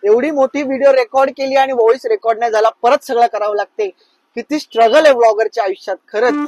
एवढी मोठी video record केली आणि व्हॉइस रेकॉर्ड नाही झाला, परत सगळं करावं लागते. किती स्ट्रगल आहे ब्लॉगरच्या आयुष्यात खरंच.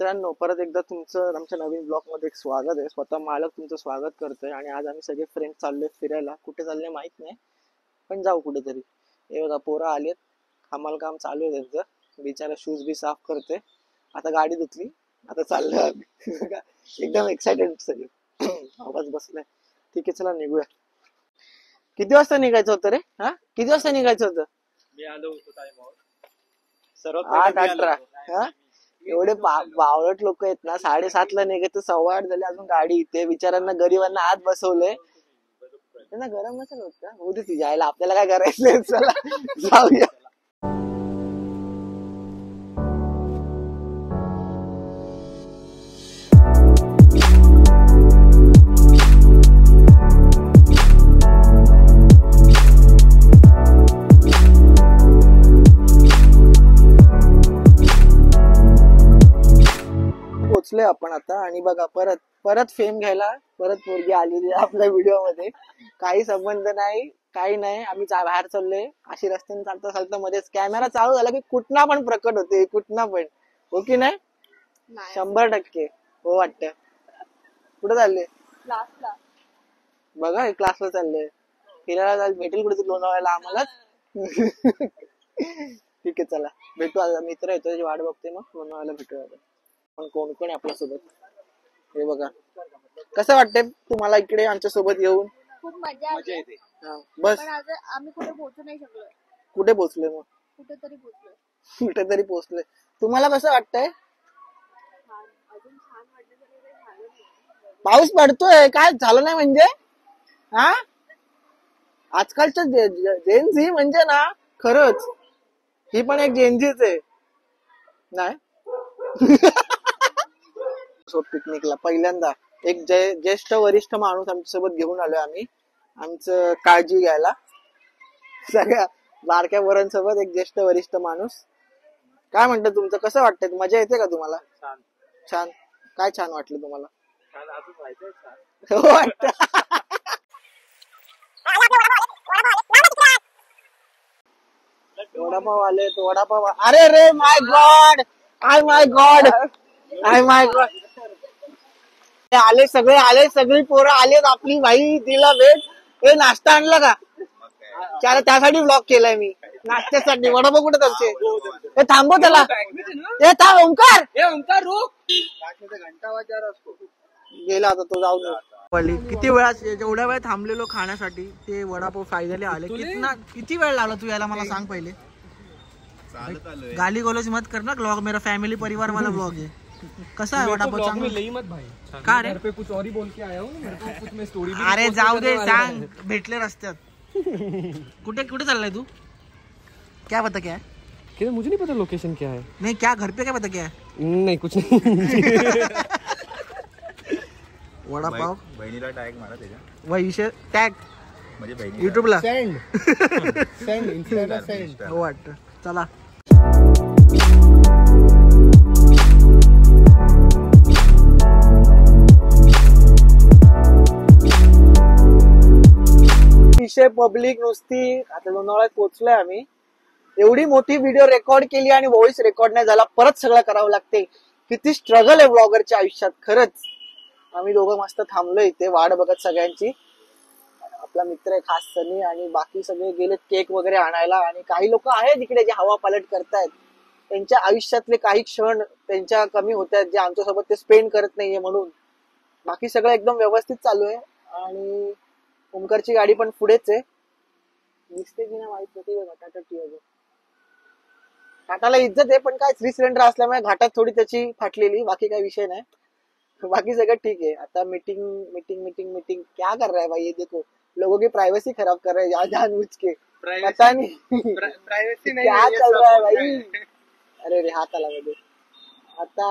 मित्रांनो, परत एकदा तुमचं आमच्या नवीन ब्लॉग मध्ये स्वागत आहे. स्वतः मालक तुमचं स्वागत करतोय. आणि आज आम्ही सगळे फ्रेंड चाललोय फिरायला. कुठे चालले माहित नाही, पण जाऊ कुठेतरी. हे बघा पोरं आलेत, हमाल काम चालू आहे त्यांचं. बिचारा शूज बी साफ करते. आता गाडी धुतली, आता चाललोय आम्ही. एकदम एक्साइटेड सगळे. आवाज बसलाय. ठीक आहे, चला निघूया. किती वाजता निघायचं होतं रे? हा, किती वाजता निघायचं होतं? मी आलो होतो टाइमवर. 8:18. हा, एवढे बावळट लोक आहेत ना. 7:30 ला निघायचं, 7:15 झाले, अजून गाडी इथे. बिचारांना गरीबांना आत बसवलंय. त्यांना गरम नसेल होत का? होती ती जायला, आपल्याला काय करायचंय. चला जाऊया. पोचलोय आपण आता. आणि बघा परत परत फेम घ्यायला परत पोरगी आलेली आपल्या व्हिडिओ मध्ये. काही संबंध नाही, काही नाही. आम्ही बाहेर चाललोय. अशी रस्त्याने चालता चालता मध्येच कॅमेरा चालू झाला की कुठना पण प्रकट होते, कुठना पण. हो की नाही? 100% हो वाटत. कुठे चालले? क्लासला. बघा क्लासला चालले. फिरायला भेटेल कुठे लोणावळ्याला आम्हाला. ठीक आहे, चला भेटू. आता मित्र येतो, त्याची वाट बघते. मग लोणावळ्याला भेटूया. पण कोण कोण आहे आपल्या सोबत? हे बघा. कसं वाटतंय तुम्हाला इकडे आमच्या सोबत येऊन? खूप मजा येते. बस पण आज आम्ही कुठे पोहोचू नाही शकलो. कुठे पोहोचले? मग कुठेतरी पोहोचलो. कुठेतरी पोहोचले. तुम्हाला कसं वाटतंय? अजून छान वाटतं. पाऊस पडतोय, काय झालं नाही म्हणजे? हा, आजकालचं जेनझी म्हणजे ना, खरंच ही पण एक जेनझीच आहे. नाही पिकनिकला पहिल्यांदा एक ज्येष्ठ वरिष्ठ माणूस आमच्या सोबत घेऊन आलोय आम्ही. आमचं काळजी घ्यायला सगळ्या बारक्या पोरांसोबत एक ज्येष्ठ वरिष्ठ माणूस. काय म्हणतं तुमचं? कसं वाटतंय? मजा येते का तुम्हाला? छान. छान. काय छान वाटलं तुम्हाला? छान, अजून व्हायचंय छान. हो वाटत. वडापाव आले, तो वडापाव. अरे रे माय गॉड, आय माय गॉड, आय माय गॉड. आले सगळे, आले सगळी पोरं आलेत. आपली भाई तिला भेट. हे नाश्ता आणला का? त्यासाठी ब्लॉग केलाय मी, नाश्त्यासाठी. वडापाव कुठे त्यांचे? हे थांबव त्याला. हे थांब ओंकार. घंटा वाजार असतो. गेला आता तो, जाऊन. किती वेळा जेवढ्या वेळ थांबलेलो खाण्यासाठी, ते वडापाव फायनली आले. किती वेळ लागला तू यायला मला सांग पहिले. गाली गोलोज मत कर ना. ब्लॉग मेरा फॅमिली परिवार वाला ब्लॉग है. कसा है वडापाव? चांगला का रे? पे कुछ और ही बोल के आया हूँ. मेरे को कुछ मैं स्टोरी. अरे जाऊ दे, सांग. भेटले रस्त्यात. कुठे कुठे चाललाय तू? क्या पता क्या है? मुझे नहीं पता लोकेशन क्या है. नहीं, क्या घर पे क्या पता क्या है? नहीं कुछ नहीं. वडापाव. बहिणीला टॅग मारा त्याच्या. वैशे टॅग म्हणजे बहिणी युट्यूबला सेंड इन्स्टाला सेंड. हो वाटतं. चला. विषय पब्लिक नुसती. आता लोणावळ्यात पोहोचलोय आम्ही. एवढी मोठी व्हिडिओ रेकॉर्ड केली आणि व्हॉइस रेकॉर्ड नाही झाला, परत सगळं करावं लागते. किती स्ट्रगल आहे ब्लॉगरच्या आयुष्यात खरंच. आम्ही दोघं मस्त थांबलो इथे वाट बघत सगळ्यांची. आपला मित्र आहे खास सनी, आणि बाकी सगळे गेले केक वगैरे आणायला. आणि काही लोक आहेत इकडे जे हवा पालट करतायत. त्यांच्या आयुष्यातले काही क्षण त्यांच्या कमी होत आहेत, जे आमच्यासोबत ते स्पेंड करत नाहीये म्हणून. बाकी सगळं एकदम व्यवस्थित चालू आहे. आणि ओमकारची गाडी पण पुढेच आहे. दिसते की नाही माहित नाही बघा टाटा टियागो. टाटाला इज्जत आहे पण काय 3 सिलेंडर असल्यामुळे घाटात थोडी त्याची फाटलेली, बाकी काही विषय नाही. बाकी सगळं ठीक है. आता मीटिंग मीटिंग मीटिंग मीटिंग क्या कर रहा है भाई, ये देखो लोगों की प्राइवेसी खराब कर रहे हैं जानबूझ के. पता नहीं प्राइवेसी क्या चल रहा है भाई. अरे रे हात आला मध्ये. आता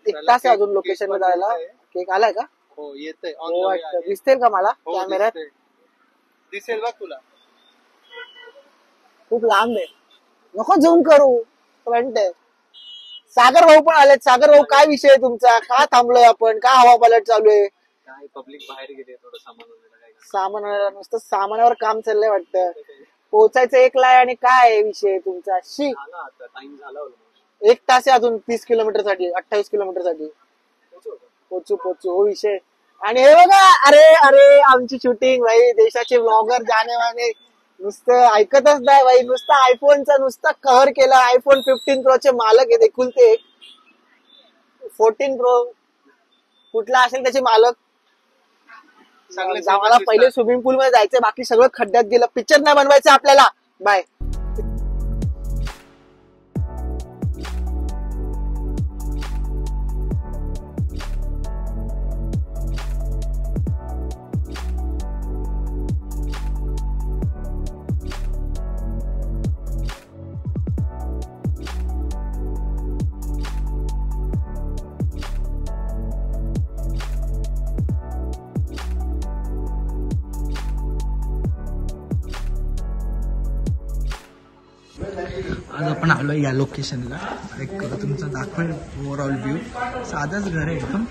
1 तास आहे अजून लोकेशन ला जायला. केक आलाय का? हो येतंय हो वाटतं. दिसतील का मला कॅमेऱ्यात? दिसेल बघ तुला. खूप लांब आहे, नको झूम करू. फ्रंट आहे. सागर भाऊ पण आलेत. सागर भाऊ काय विषय आहे तुमचा, का थांबलोय आपण, का हवा पालट चालू आहे? काय पब्लिक बाहेर गेले थोडं सामान वगैरे काय सामान आणायला नुसतं सामानावर काम चाललंय वाटतं. पोहोचायचं 1 ला आहे आणि काय आहे विषय तुमचा? शी झाला आता टाइम झाला almost. 1 तास आहे अजून 30 किलोमीटर साठी, 28 किलोमीटर साठी पोचू हो विषय. आणि हे बघा, अरे अरे आमची शूटिंग भाई, देशाचे ब्लॉगर जाने वाने नुसतं ऐकतच नाही भाई. नुसतं आयफोनचा नुसतं कहर केला. आयफोन 15 प्रो चे मालक आहेत एकुलते एक. 14 प्रो कुठला असेल त्याचे मालक. आम्हाला पहिले स्विमिंग पूल मध्ये जायचं, बाकी सगळं खड्ड्यात गेलं. पिक्चर नाही बनवायचं आपल्याला. बाय. आज आपण आलोय या लोकेशनला. एक तुमचं दाखवेल ओव्हरऑल व्ह्यू. साधंच घर आहे एकदम.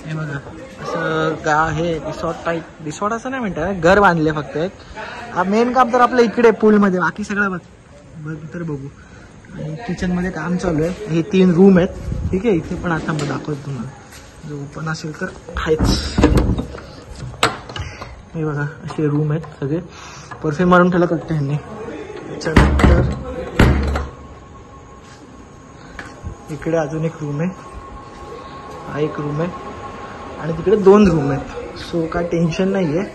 हे बघा असं का हे रिसॉर्ट टाईप, रिसॉर्ट असं नाही म्हणतात, घर बांधले फक्त एक. हा मेन काम तर आपलं इकडे पूलमध्ये, बाकी सगळं तर बघू. आणि किचनमध्ये काम चालू आहे. हे 3 रूम आहेत, ठीक आहे. इथे पण आता दाखवतो तुम्हाला, जर ओपन असेल तर आहेच. हे बघा असे रूम आहेत सगळे. परफ्यूम मारून ठेवला वाटतं ह्यांनी. त्याच्यानंतर इकडे अजून एक रूम आहे, हा एक रूम आहे आणि तिकडे 2 रूम आहेत. सो काय टेन्शन नाहीये.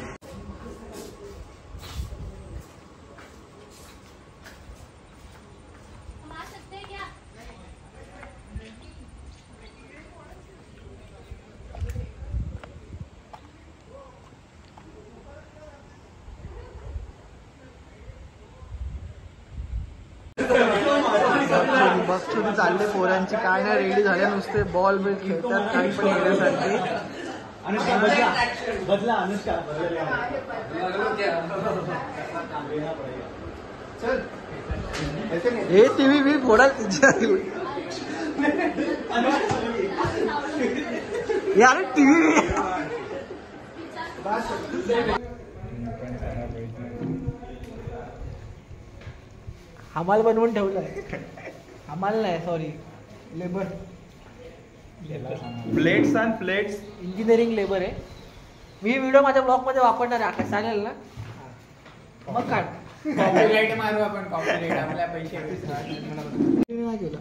बघतो चालले पोरांची, काय नाही रेडी झाल्या, नुसते बॉल बिल खेळतात काही पण येण्यासाठी. हे टीव्ही बी फोडा यार, टीव्ही हमाल बनवून ठेवलाय. हमाल नाही, सॉरी, लेबर. प्लेट्स आणि प्लेट्स इंजिनिअरिंग लेबर आहे. मी व्हिडिओ माझ्या ब्लॉग मध्ये वापरणार आहे. आकाश चालेल ना? मग काढ. कॉपीराइट मारू आपण. कॉपीराइट आपल्या पैसे नाही केलं.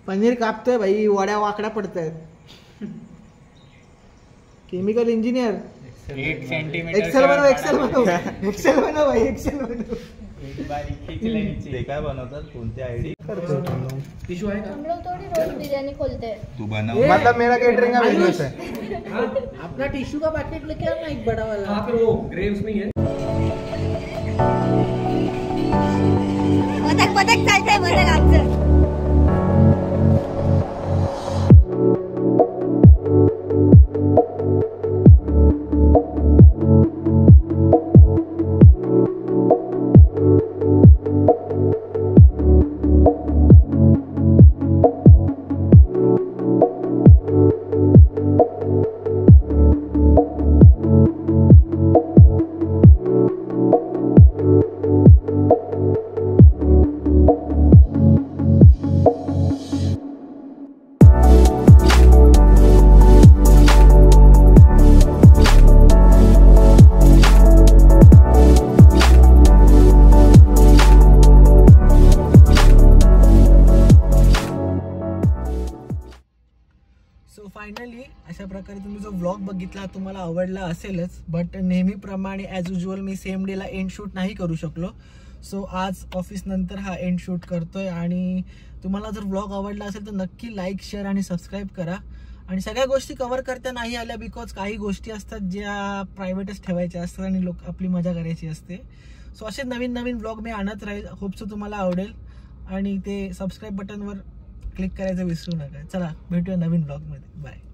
पनीर कापतोय भाई, वड्या वाकड्या पडतायत. Chemical engineer. 1 सेंटीमीटर एक्सेल बनव, एक्सेल बनव, एक्सेल बनव भाई, एक्सेल बनव. ते काय बनवतात, कोणते आयडी टिश्यू आहे का? हम लोग थोड़ी रोज बिरयानी खोलते हैं. तू बनव. मतलब मेरा केटरिंग का बिजनेस है. अपना टिश्यू का पैकेट लेके आना एक बड़ा वाला. वहाँ पे वो ग्रेव्स नहीं है. बदक बदक चालतंय, बदक आमचं. प्रकारे तुम्ही जो व्लॉग बघितला तुम्हाला आवडला असेलच, बट नेहमीप्रमाणे ॲज युजल मी सेम डेला एंड शूट नाही करू शकलो. सो आज ऑफिस नंतर हा एंड शूट करतोय. आणि तुम्हाला जर व्लॉग आवडला असेल तर नक्की लाईक, शेअर आणि सबस्क्राईब करा. आणि सगळ्या गोष्टी कव्हर करता नाही आल्या बिकॉज काही गोष्टी असतात ज्या प्रायव्हेटच ठेवायच्या असतात आणि आपली मजा करायची असते. सो असे नवीन नवीन व्लॉग मी आणत राहील. होप सो तुम्हाला आवडेल. आणि ते सबस्क्राईब बटनवर क्लिक करायचं विसरू नका. चला भेटूया नवीन व्लॉगमध्ये. बाय.